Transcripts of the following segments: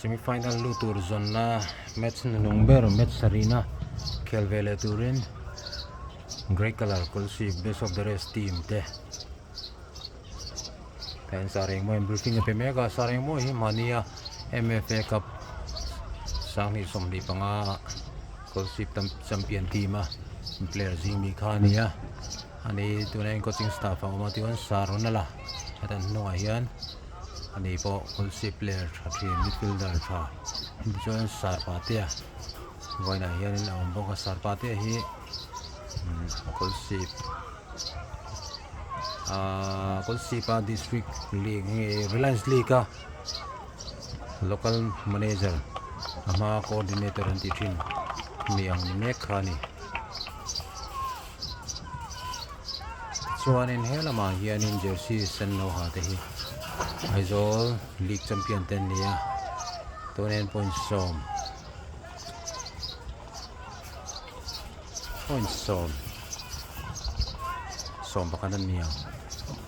Semifinal lutur zona match nungber match sarina khel vele turin grey color Kolasib best of the rest team te pen sareng mo briefing pe mega sareng mo hi mania MFA Cup sang ni som di panga Kolasib champion team player Jimmy Khania ani tunai coaching staff ama tion sarunala atan no hian ani po Kolasib player thri midfielder tha join sarpatia voina hian in amboka sarpatia hi Kolasib district league Reliance League local manager ama coordinator anti team miang ni khani chuan in helama hian in jersey sen no ha te hi Aizawl League Champion ten nia 29 points som pakanan nia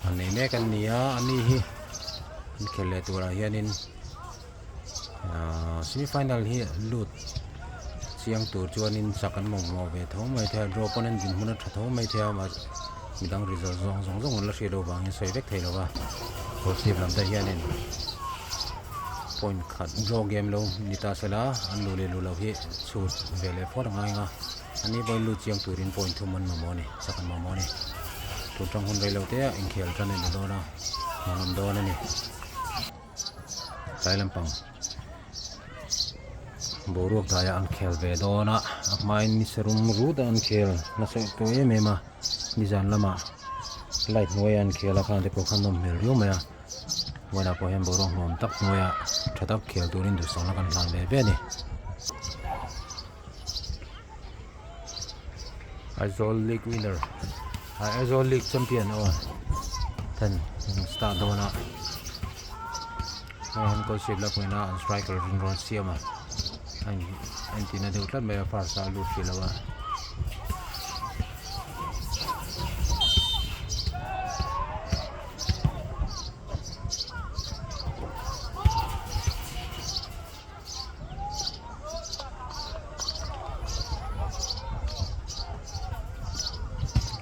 ani me kan nia ani hi Inkhel tura hianin semifinal hi lut siang tur chuanin sakan mo ve tho mai thia draw opponent din huna tha tho mai thia ma midang result zong la shedo bang in soivek theilowa Kolasib lamda hianin point khat draw game lo nita sela an lule lulo hi chut vele for ngai nga ani boy lu chiang turin point thuman mamoni sakan mamoni tutang hun velo te Inkhel tan ni dona manam dona ni silent pang borok daya an khel ve dona akmain ni serum ruda an khel na se to emema nizan lama light noyan khela khan te ko khanom mel rio maya wala ko hem borong nom tak noya thatak khel turin du sona kan than be be ni Aizawl League winner Aizawl League Champion ten start dona han Kolasib la koina an striker ron siama an tina de utlat me farsa lu filawa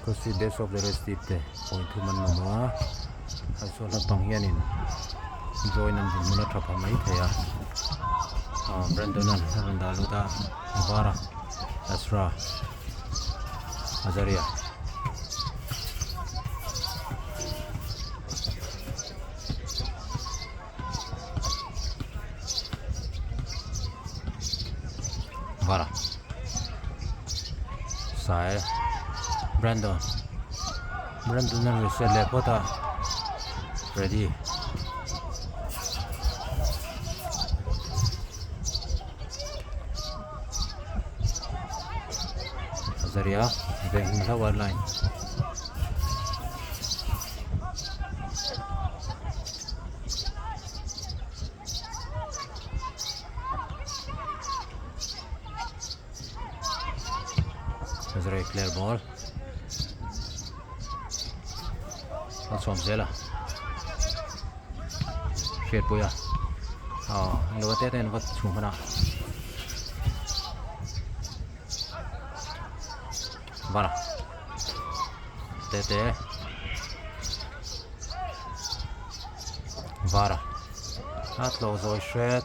Kolasib best of the rest tip te point thu man mama Aizawl na panghianin join an din muna thapa mai thaya Brandonan Randaluta Vara Asra Azaria Vara Sai Brandon reset lepota ready Azaria the lower line Azaria clear ball malsawmna shit puya lo te ten wat chumana Vara tete Vara atlo zoi shred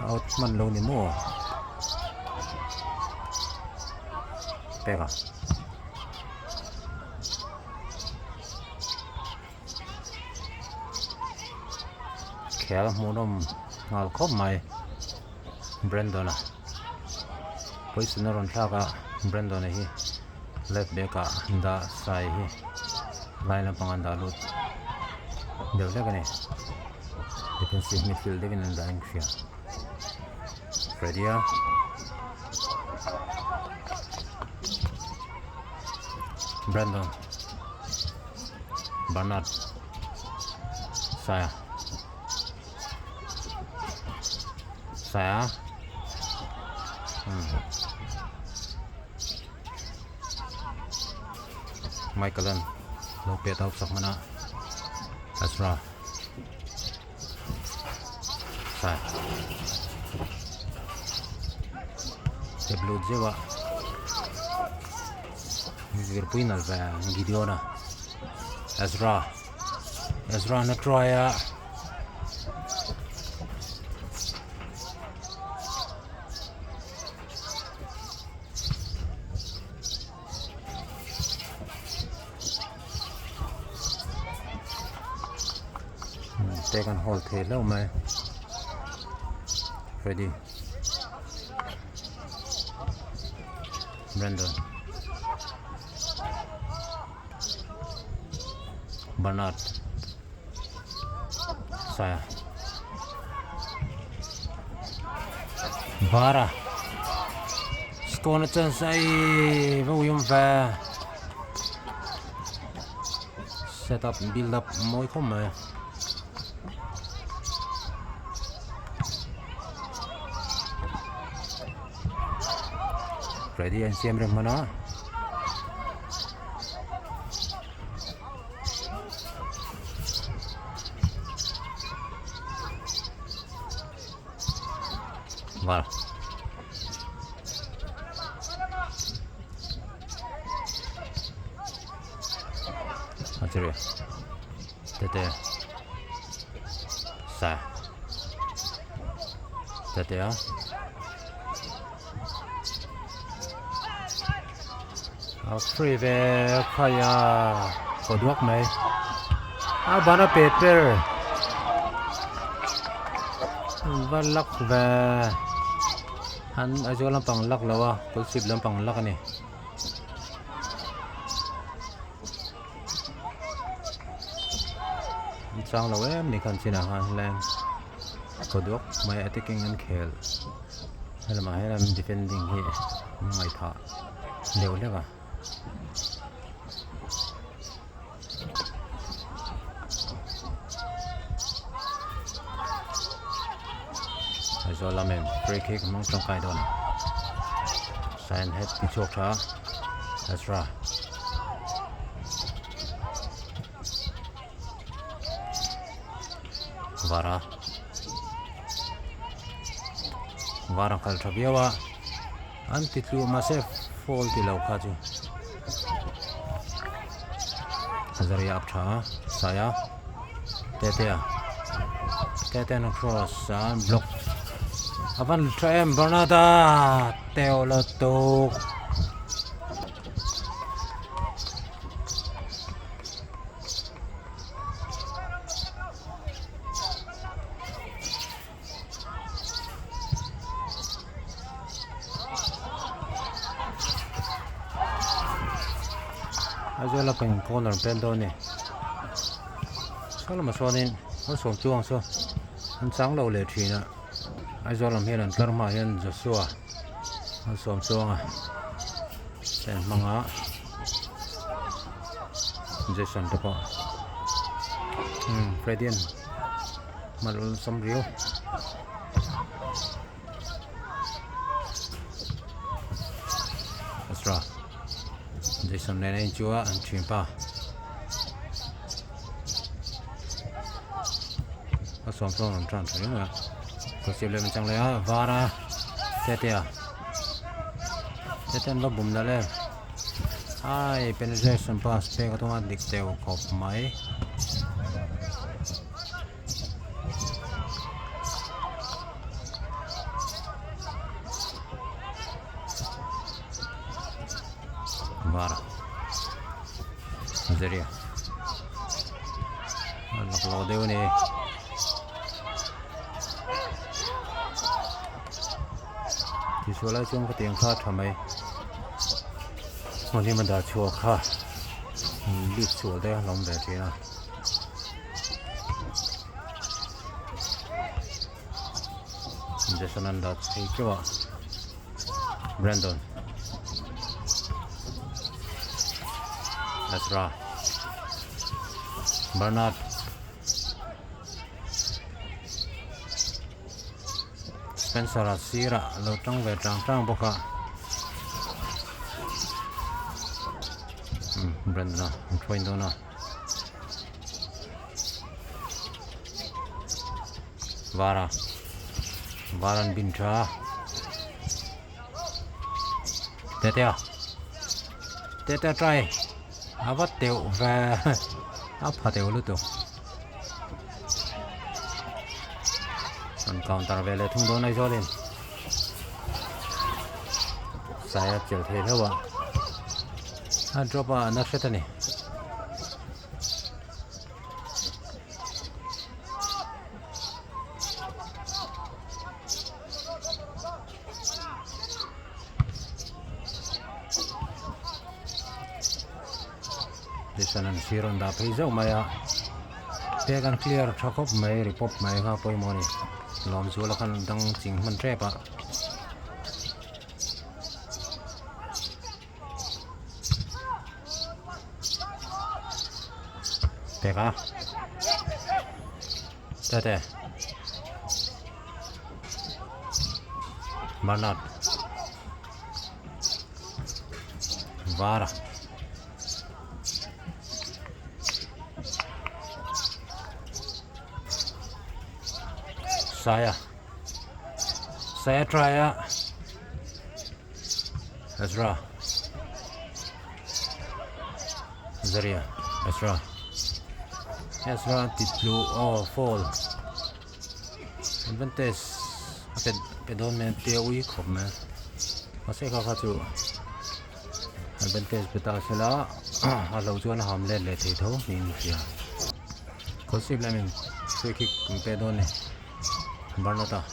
out man lo ni mo pega khel monom ngal khop mai Brandon positioner on thaka Brandon hi left back da sai hi line pangan da lut deu le gane defensive midfield de gane da inkhia Fredia Brandon Bernard Saya Michaelan lo pe tau sak mana Azra sai te blue jewa Zirtawpni alva Gideona Azra na troya take and hold tail low my ready Brandon Bernard saya Bara Stone chance ai volume va set up build up moi không mà ready and xem rem mana Var Acere Tete Sa Tete ya Free về kaya có đuốc mấy bán ở paper và lắc về hắn ở chỗ làm bằng lắc là wa Kolasib làm bằng lắc này sang là em này cần xin hàng lên có đuốc mấy attacking Inkhel hay là mà hay làm defending here ngay thả đều đấy cả Aizawl làm em free kick mong trong cái đó sign head bị chọc ra Azra Vara khel thabiawa an titlu ma se fall ti lo kha chu zarah aptha saya tete no cross and block avan tram Bernada teola to Aizawl la kan corner pen do ni sala ma sonin ho som chuang so an chang lo le thina Aizawl lam hian an tlar ma hian Joshua an som chuanga sen manga Jason to Fredian mal som rio Azra Jason nene chua an chimpa a som som an tran thari ma Kolasib le chang le a Vara tetea teten ba bum da le ai penetration pass pe ka tonga dik teo kop mai Vara Zaria Anak lo deu ni Ti số lại chung cái tiếng kha thầm ấy Hôm nay mình đã chùa kha Lít chùa đây lòng về thế nào Jason đã thấy chùa Brandon Azra Bernard Spencer Asira lo trong về trang trang boka Brandona Troindona Varan Bintra Tete try Avat teo ve Apa teo luto An counter vele thung do nai zolin Saya chel the thawa A drop a nashetani Lisanan siron da Aizawl maya Tegan clear thakop mai report mai ha pawimawh ni lom zula kan dang ching man trepa takah tete Bernard Vara Saya try ya Ezra Zaria Ezra titlu fall advantage pedon men tewi khop me ase ka chu advantage beta sela halo chuan ham le thei tho nin sia Kolasib lamin free kick pedon ne Barnota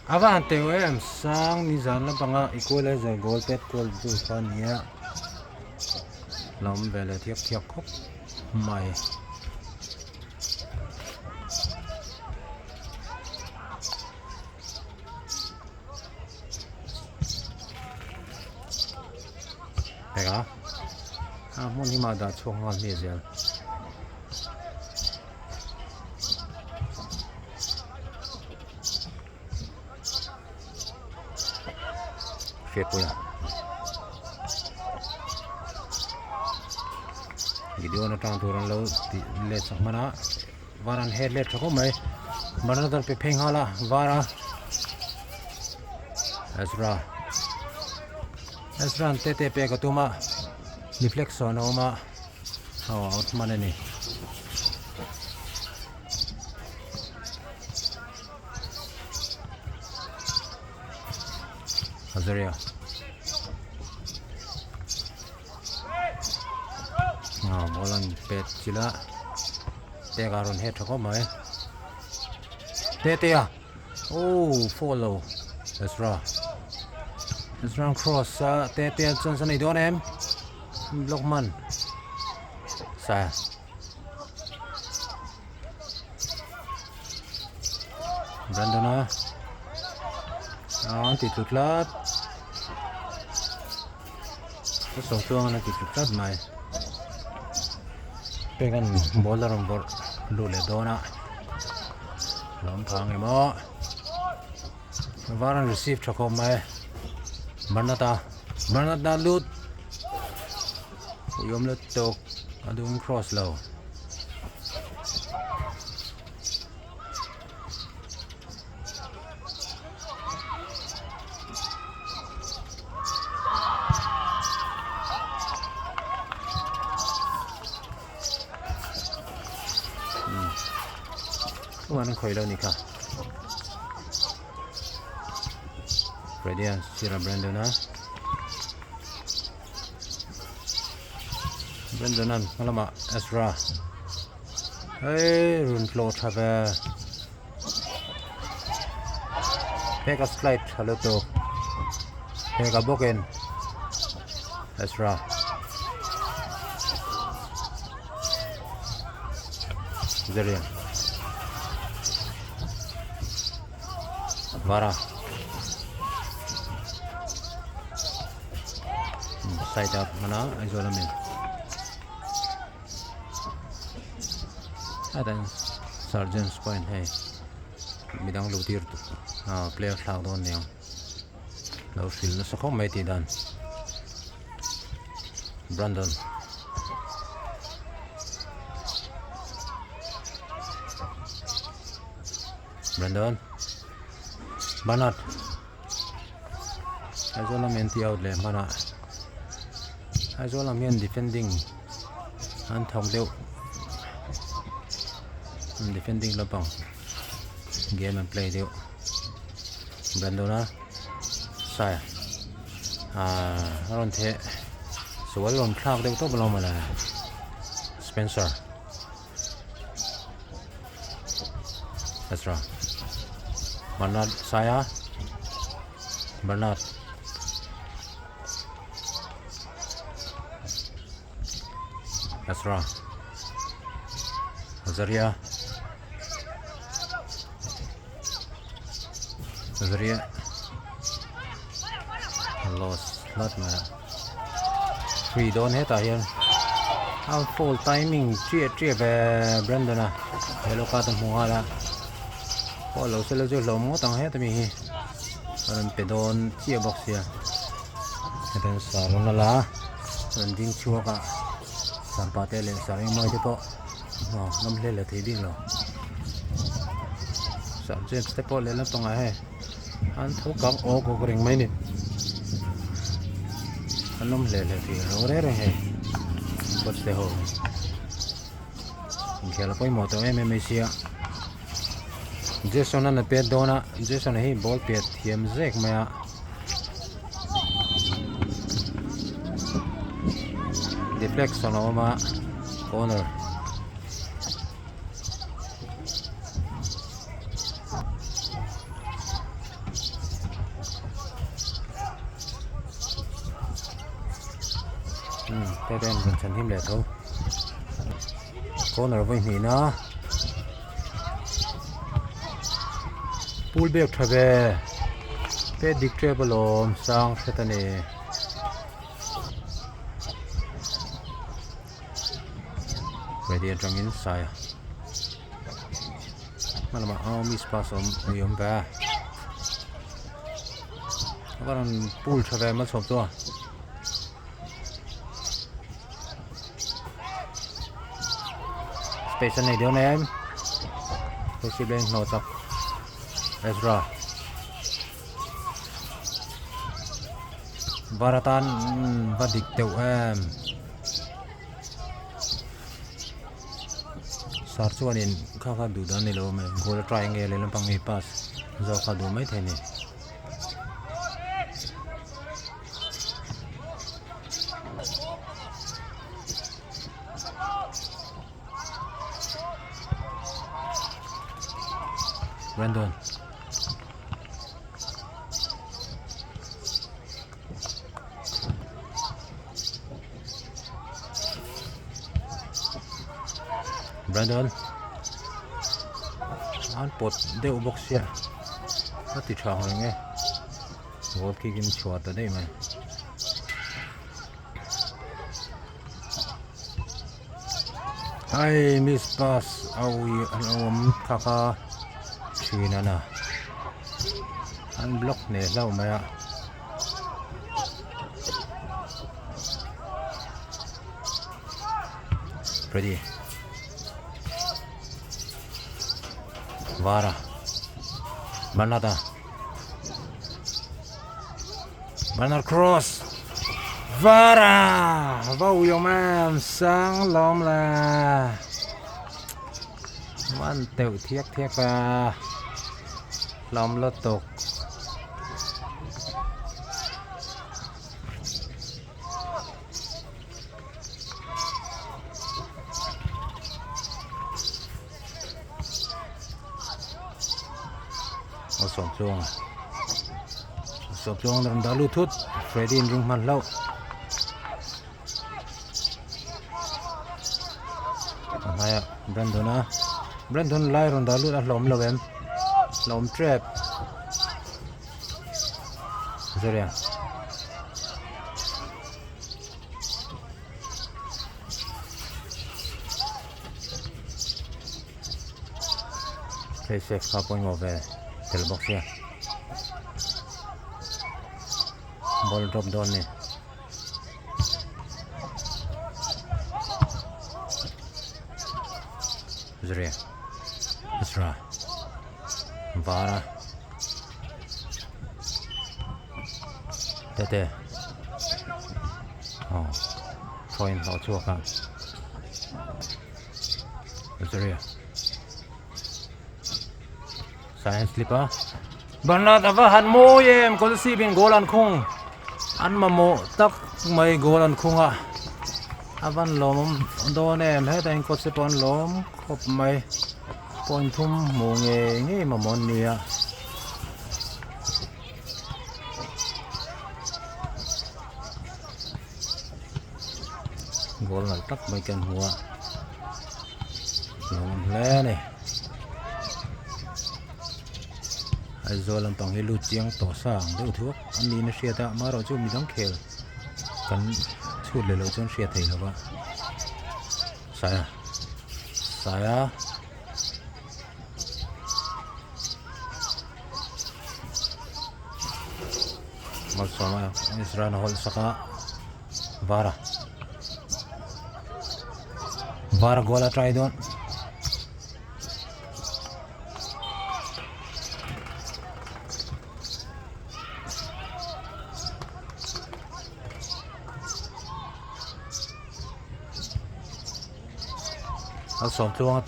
Avante em sang ni zan la banga equalizer goal pet goal du khania lom vele thiak khop mai Takah mon ni ma da chong ngal ni zel Kepoya video na tang turan lo le sakmana varan head le thako mai manadar pe pheng hala vara Ezra tete pe ka tuma deflection oma out manani Zaria bolan pet chila tegaron he thako mai tete ya follow Ezra cross tete Johnson I don em blockman sa Brandona titutlat so chuang na titutlat mai pegan bowler bor lule dona lom phang emo varan receive thako mai Bernata lut yom le tok adung cross low Wan khoi lo ni ka Fredian sira Brandona malama Ezra run flow thave peka slide halo to peka boken Ezra Zaria Vara side up mana Aizawl min adan sergeant's point hey midang lutir player thlang don niang lo sil na sakho mai ti dan Brandon. Brandon. Bernard. Aizawl anti out le mana. Aizawl defending. An thong deu. Defending lapang. Game and play deu. Brandon sai. Aron the. So well on clock deu to belong mana. Spencer. That's right. Bernard saya. Bernard. That's right. Zarah. Zarah. Lost. Not man. Free don't hit here. How full timing. Chia Brandon hello ka tong muhala. Follow sila jo lomo tang he tami hi aran pedon chia box ya aran sarong la ding chua ka sampate le saring mai te po nam le thei ding lo subject te po le la tonga he an tho kam o ko ring mai ni anom le thei lo re he pot te ho Inkhel poi mo to MMA sia Jason na pet dona Jason hi ball pet thiam zek maya deflection oma corner tay đen gần chân him lẻ thôi corner với nhỉ nó pull back thave pe dictable sang setane ready dawngin sai malama miss pass yom ba karan pull thave ma chop to station này điều này em tôi sẽ lên nổ chọc Ezra Varatan và địch tiểu em sát chuan in kha du dan ni lo me goal triangle le lampang mi pass zo kha du mai the ni Brandon an pot deu box ya ati thang nge goal kick in chua ta dei mai ai miss pass awi alom takah china na an block ne lau maya ready Vara Bernard cross Vara vào yêu em sáng lom là văn tiểu thiết và lom lót tục sộp chuông đừng đá lưu thút Freddy rung mặt lâu này Brandon lai rồi đá lưu đã lom lâu em lom trap rồi play safe khá point về telebox ya ball drop down ni Zirah. Zirah. Vara. Tete. Oh. Point lao chua ka. Zirah. Science slipper. Banat avahan mo yem Kolasib in golan khung. An mamo tak mai golan khunga. Avan lom do nem hetain Kolasib on lom khop mai point thum mo nge mamon nia. Golan tak mai kan hua. Lom le ne. Aizawl pang hi lu chiang to sang deuh thuak an ni na hriata ma ro chu midang khel kan chhut le lo chon hriat thei lova saya malsawmna Israel hol saka vara gola try don malsawm chuang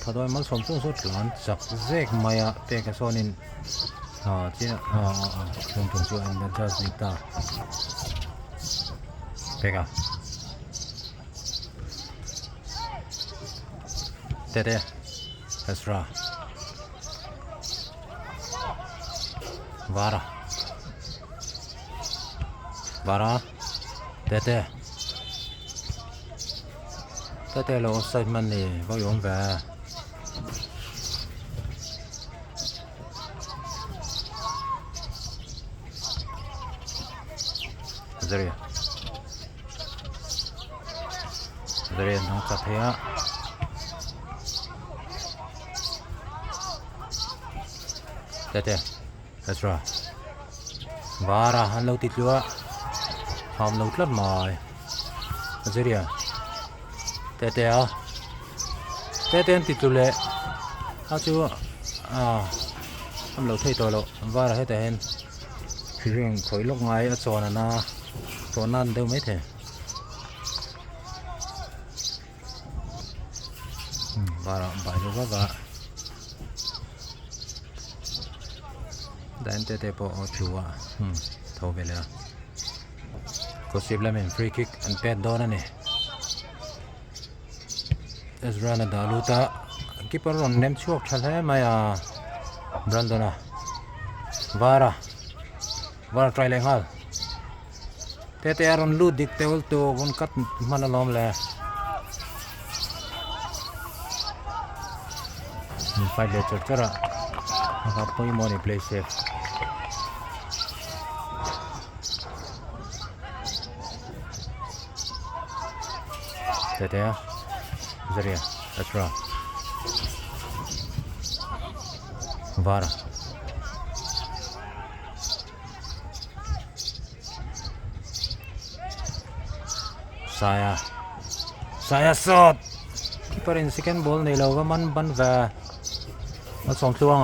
phadoi malsawm chuang so tlan chak zek maya peka sonin china chung chu an da zita peka tete Ezra vara tete lo offside man ni có yom về Zirah nang chặt thế á tete Ezra vara han lâu tít lúa hòm lâu lất mỏi Zirah tete tít lúa chú lâu thấy to lo vara hết tên khi riêng khối lốc ngay ở chỗ này na chỗ nan đâu mấy thế vara bài đâu vả đánh tete po chua thâu về là Kolasib làm free kick and pet đó nè Ezra na daluta keeper ron nem chuak thale maya Brandona vara try le hal tete aron lu dik teul to gon kat manalom le fight le chara ha pawimawh ni play safe tete Zirah Ezra vara saya shot keeper in second ball nei lo man ban va malsawm chuang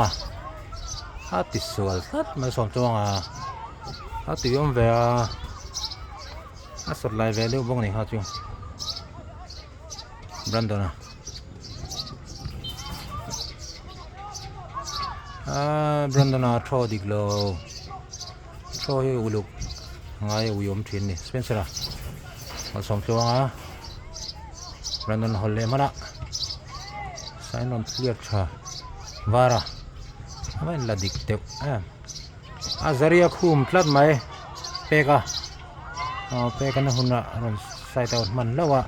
a ti sual that malsawm chuang a ti yom ve a sot lai ve lu bong ni ha chu Brandona Brandona throw diglo throw hi uluk ngai uyom thin ni Spencer malsawm chuang Brandon holle mana sign on clear cha vara amen la dik te Zarah khum tlat mai peka na hunna ron sai ta man lawa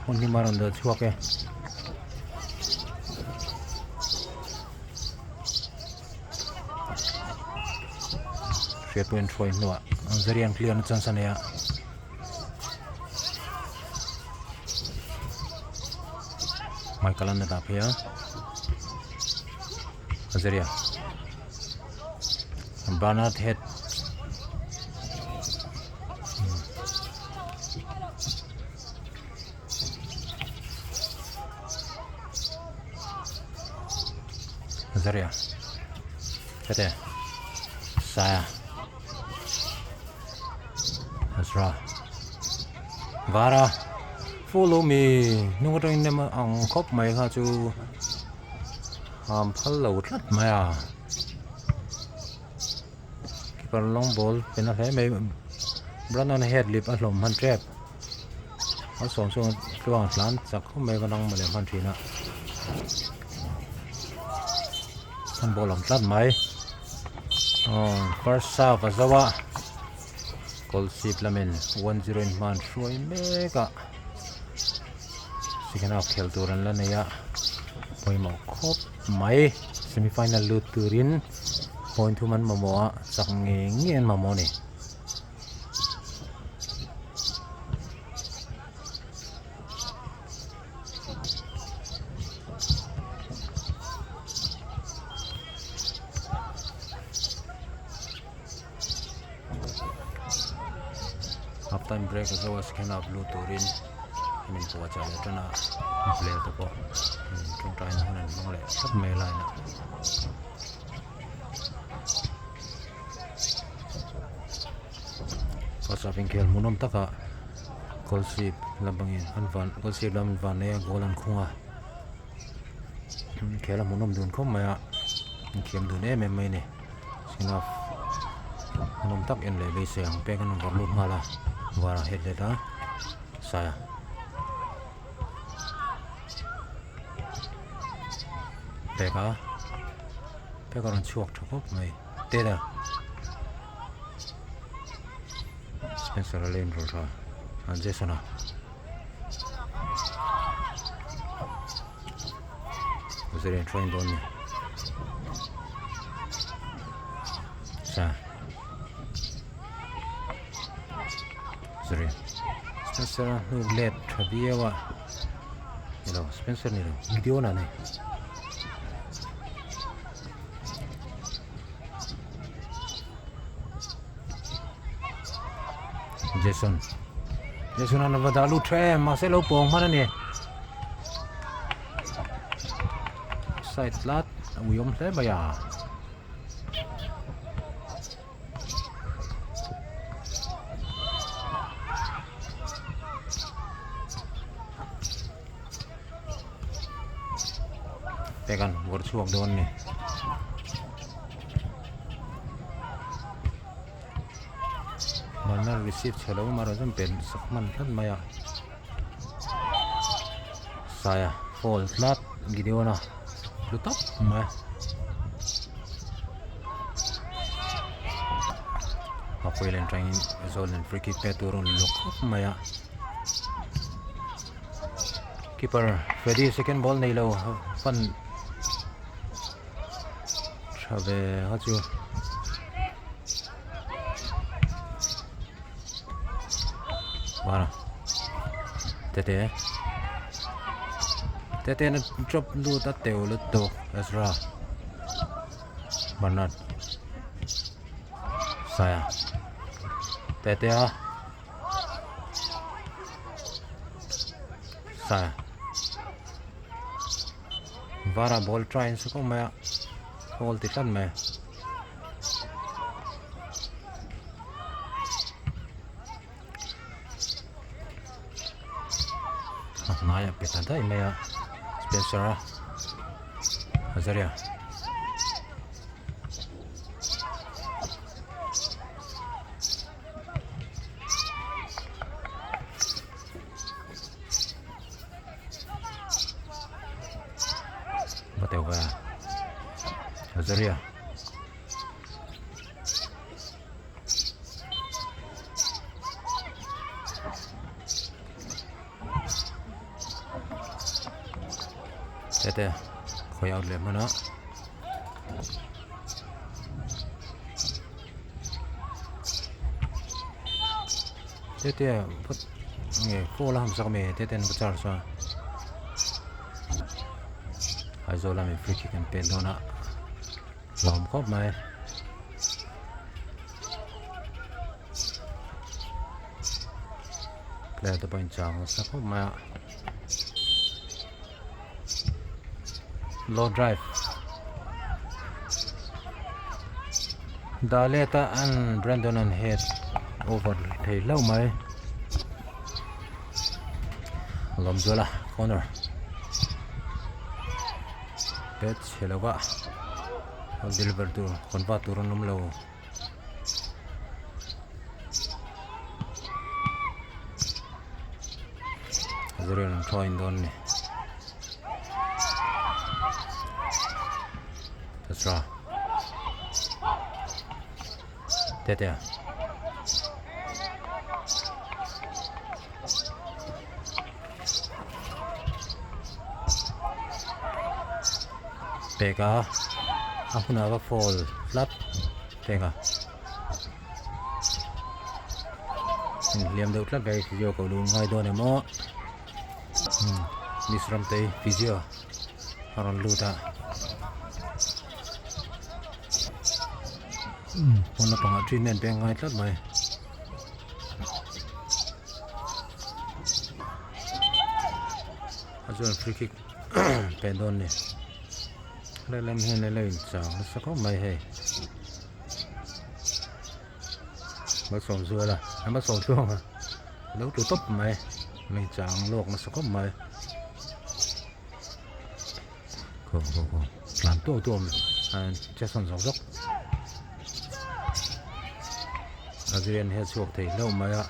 hun ni maron da chuake point point no Zarah clear na chance ne ya Michael na da pia Zarah Bernard head zarah tete saya Azra vara follow me nung ring nem ang khop mai kha chu ham phal lo thlat mai à keeper long ball pen a he mai run on head lip a hlom han trap a som so tuang tlan chak khom mai vanang male han thina han ball am tlat mai first serve Aizawl Kolasib lamen 1-0 in man shuai mega second half khel turan la neya pawimawh khop mai semifinal lut turin point thu man mamoa chak nge ngien mamo ni halftime break Aizawl second half lut turin min po cha le tana play to po trong trai na hanan mole sab me lai na Kolasib Inkhel munom takah Kolasib labangin anvan Kolasib lam van ne golan khunga khela munom dun khom maya khem dun em mai ne sinaf munom tak en le be se ang pe kan war lu mala wara head le da saya takah ron chuak thakop mai te da Spencer lane roll ra Jason Zirtawpni trying on me sa sorry Spencer no let thabiawa hello Spencer ni video na ne Jason ana vadalu tre Marcelo pong mana ni side lat uyom hle baya tekan bor chuak don ni mana receive chalo maro jam pen sakman than maya saya fall flat video na buildup ma halfway line trying Aizawl and free kick turun look maya keeper ready second ball nei lo fun chave hachu Vara tete na drop lu ta teu lu to Azra Bernard saya tete saya Vara ball trying so ko maya ball titan me naya petada imaya Spencer Azaria bateu ba Azaria tete khoi out le mana tete put nge fola ham sak me tete n bachar sa Aizawl me free kick and pen dona lom khop mai player to point chang sa khop mai low drive Daleta and Brandon and head over thầy lâu mấy lom zola corner bet helova deliver to convert to run low Zirtawpni trying down that's right there takah aku nak fall flat takah liam được lắm đây video cầu đun ngay đôi này mó Nisram tây video orang lu ta pun nak pengat training pe ngay lắm mày Aizawl free kick pe don này lại làm hen lại lên chẳng nó sẽ có mày hay bắt sòng dưa là em bắt sòng chuông à đấu từ top mày chẳng luộc nó sẽ có mày cô làm tua chắc sòng dốc Adrian hết chuột thì lâu mày ạ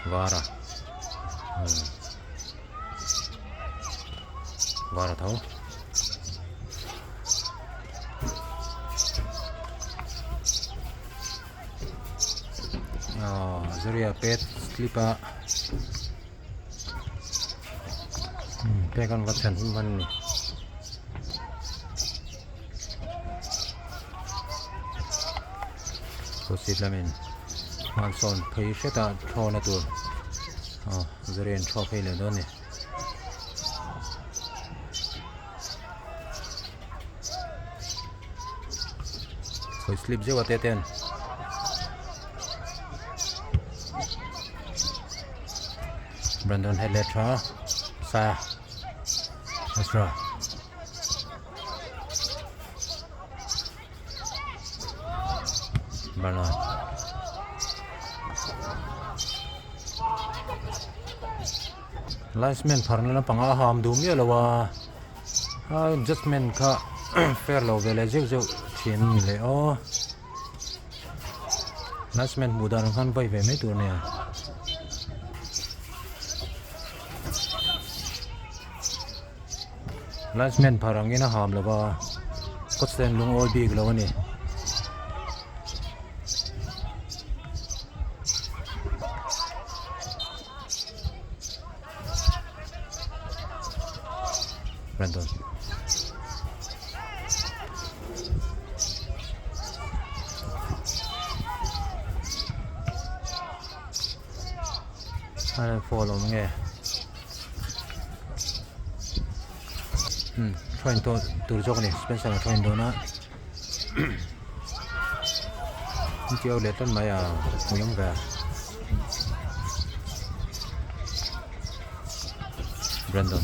vara vara thấu Zaria pet slipa pe con vật thần mình Kolasib là mình hoàn son thấy sẽ ta cho nó tuổi Zaria cho phải lên đó nè Kolasib juga teten Brandon headlet ha sa Asra Bernard linesman parna panga ham dumya lawa adjustment ka fair lo vele jeu thin le o linesman mudan khan vai ve me tur ne linesman parangina ham lawa kotsen lung oi big lawa ni Brandon I follow nghe trying to jog ni Spencer trying do na kêu lết lên mày muyang về Brandon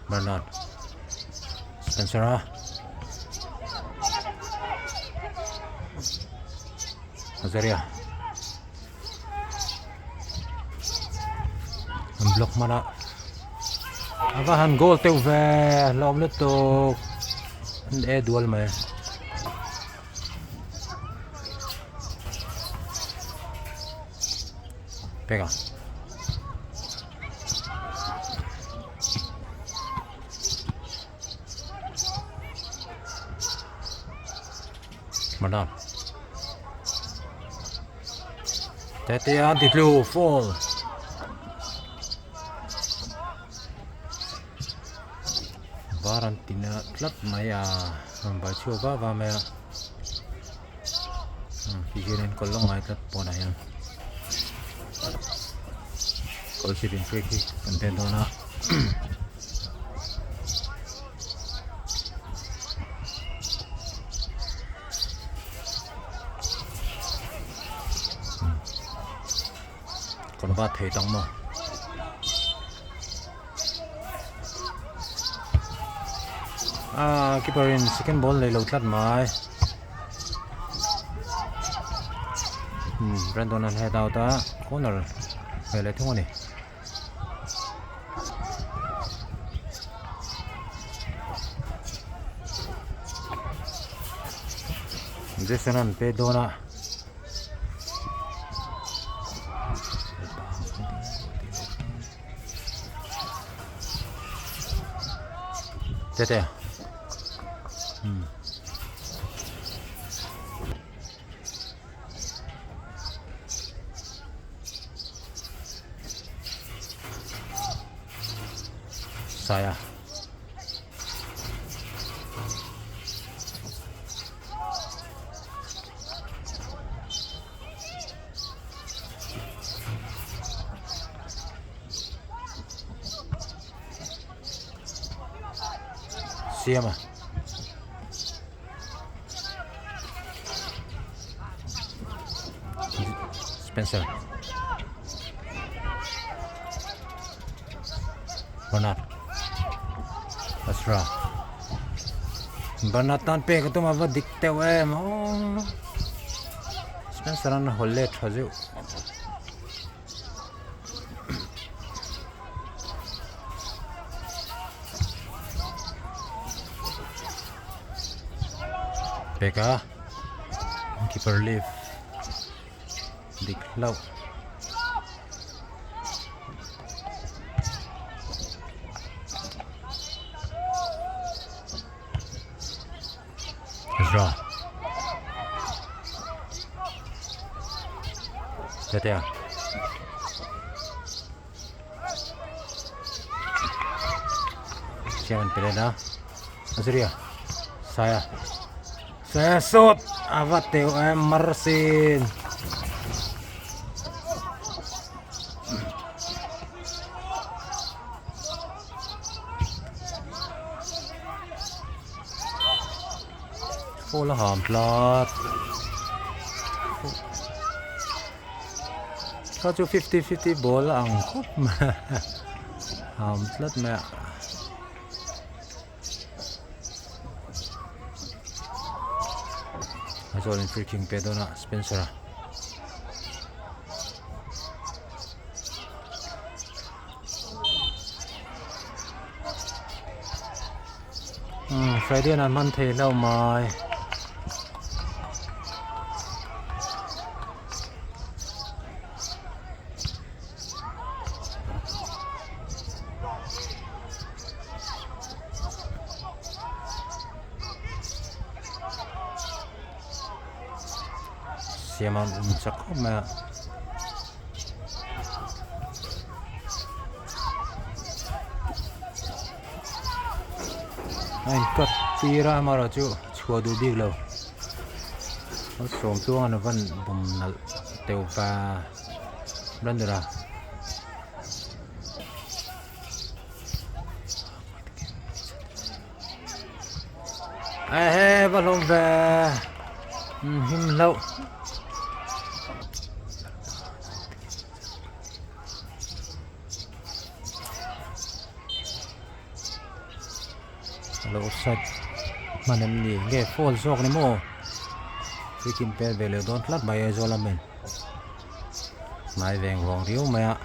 Bernard Spencer Zaria block mana avahan goal teu ve lom le to e dual mai pega Bernard Tetea ditlu fall Varantina club maya bacho ba maya pikirin ko lang ay club po na yan Kolasib in free kick kan pen dona còn ba thầy tăng mà keeper in second ball lấy lâu thật mai Brandon and head out corner về lại thua này Jason and Pedona Tete saya siapa Spencer Bernard Asra Bernard tan pe ka tuma va dikte we mo Spencer an holle thaju Peka keeper leave diklau Ezra Tetea Siaman Pelena Azria saya shot avat teo Marcin Ola ham plat Ka chu 50-50 ball ang khop ma ham plat ma Aizawl in free kick pedona Spencer Friday nan man thei lau mai Siaman sakop ma Anh cất tira mà rồi chú chùa đủ đi lâu nó sống xuống nó vẫn bùm nở tiêu và lên được à ai vẫn không về him lâu lâu sạch mà nem gì nghe fall sọc này mò cái kim pe về lều đón lát bài Aizawl làm mình mai vàng vòng riếu mẹ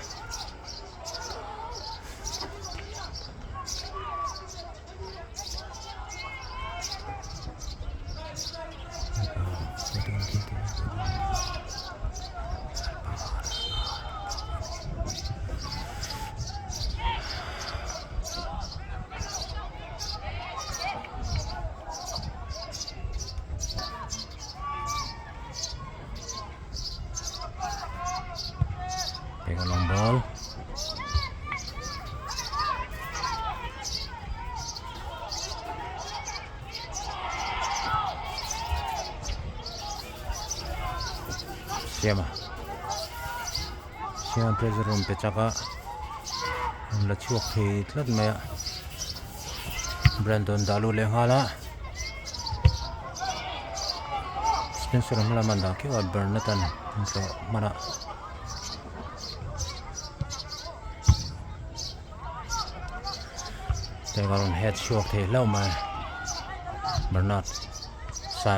take a long ball Siapa pressure room pe chaka la chuak thi thlat mai Brandon dalu le hala Spencer mala manda ke wa Bernatan so mana Tegaron head chuak thi lau mai Bernat sa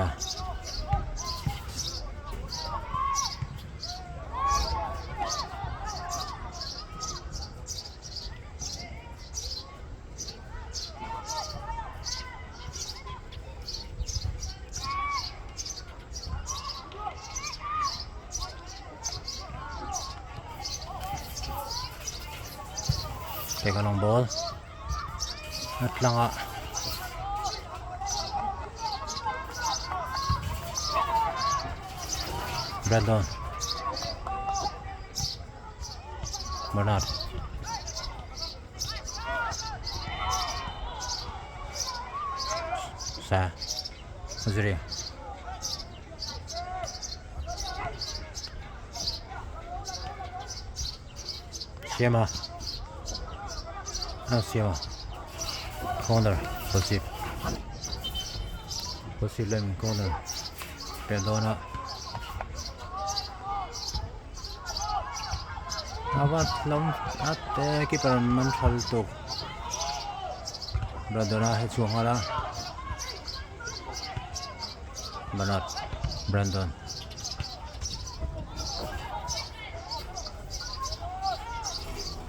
take a long ball at langa Brandon Bernard sa Ziri Shema Shema corner Kolasib lem corner Pendona Avat lam at keeper man thal tok Brandona he chuangala Bernard Brandon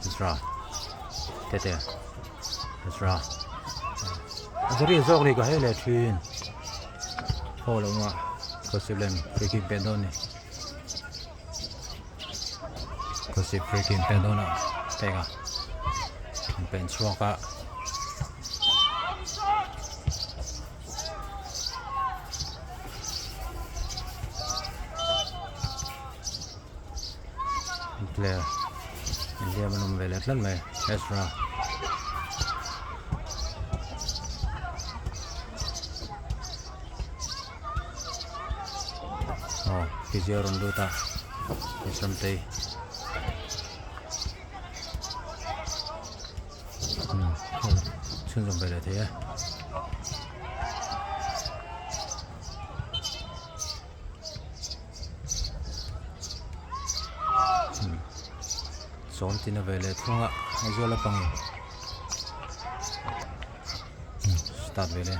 Zirah Tete Zirah Zari zogri ka hele twin follow ma Kolasib lem free kick Pendona Kolasib free kick Pendona tega pen chuaka player India manum velet lan mai Ezra oh physio rundu ta islam tei chun jom velet he Son tina vele thunga Aizawl pang start vele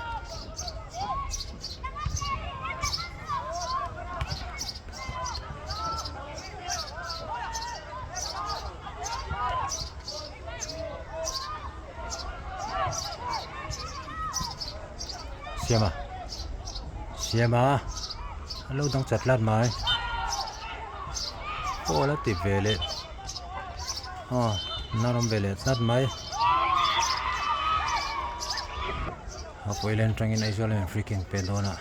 Siama hello dang chat lat mai Ola ti vele narom vele chat mai halfway line trangin Aizawl freaking Pendona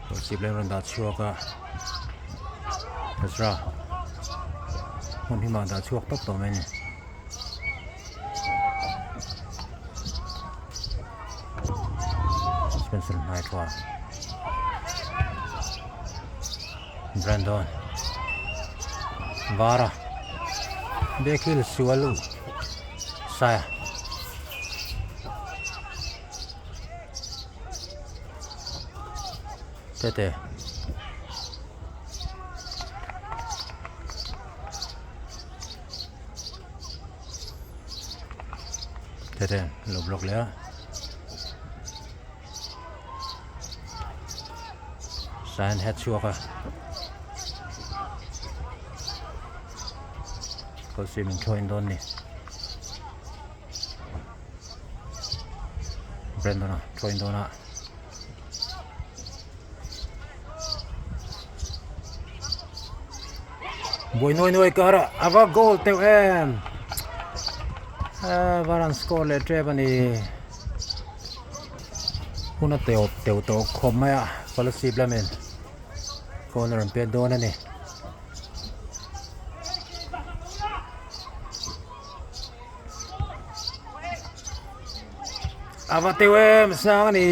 Kolasib len da chuaka Ezra Mon hima da chuak top to men Spencer mai thwa Brandon Vara Bekil Siwalu Saya Tete low block le Sign head chuaka Kolasib min join don ni Brandona join dona Boy noi kara ava goal teu em varan score le trebani huna teu to khomaya Kolasib lamen corner Pendona ni avatewe sang ni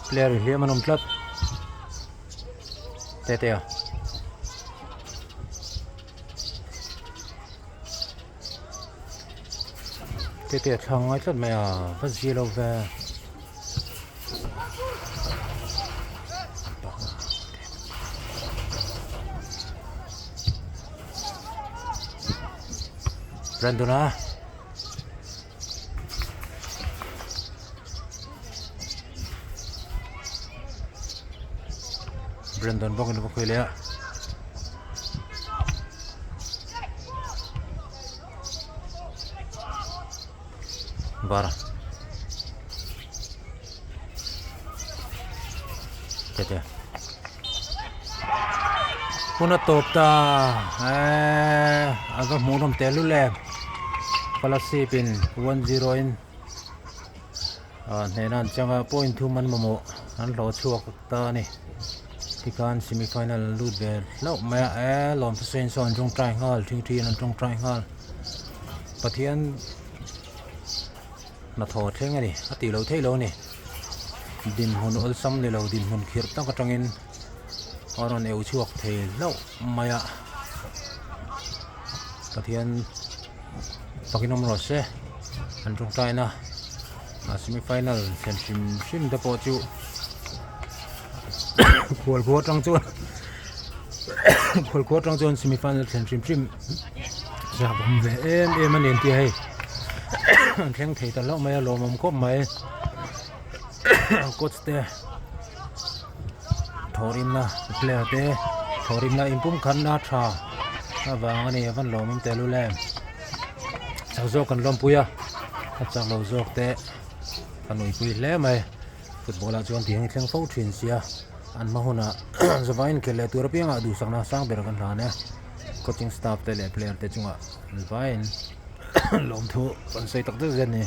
player hiam anom tlat te thang ai tlat mai va zero ve Brandon Brandon bawk in bawk le bara te puna top ta aga munom telu le Kolasib in 1-0 in nenan changa point 2 man momo an lo chuak ta ni tikan semifinal lut ve lo ma lom sen son jong trai ngal thi an jong trai ngal pathian na tho theng ani ati lo thei lo ni din hun ol sam le lo din hun khir ta ka tangin oron eu chuak thei lo maya pathian pakinom rose an jong trai na semifinal championship da po chu khol ko tang chon semifinal championship ja bom ve em an en ti hai theng thei ta lo mai lo mom ko mai coach te thorim na player te thorim na impum khan na tha awang ani van lo mom te lu le zo kan lom puya chang lo zok te kanui pui le mai football a chuan ti hang thleng fo thin sia an mahuna zawain khel le tur pianga du sangna sang ber kan la ne coaching staff te le player te chunga vain lom thu kan sei tak te zen ni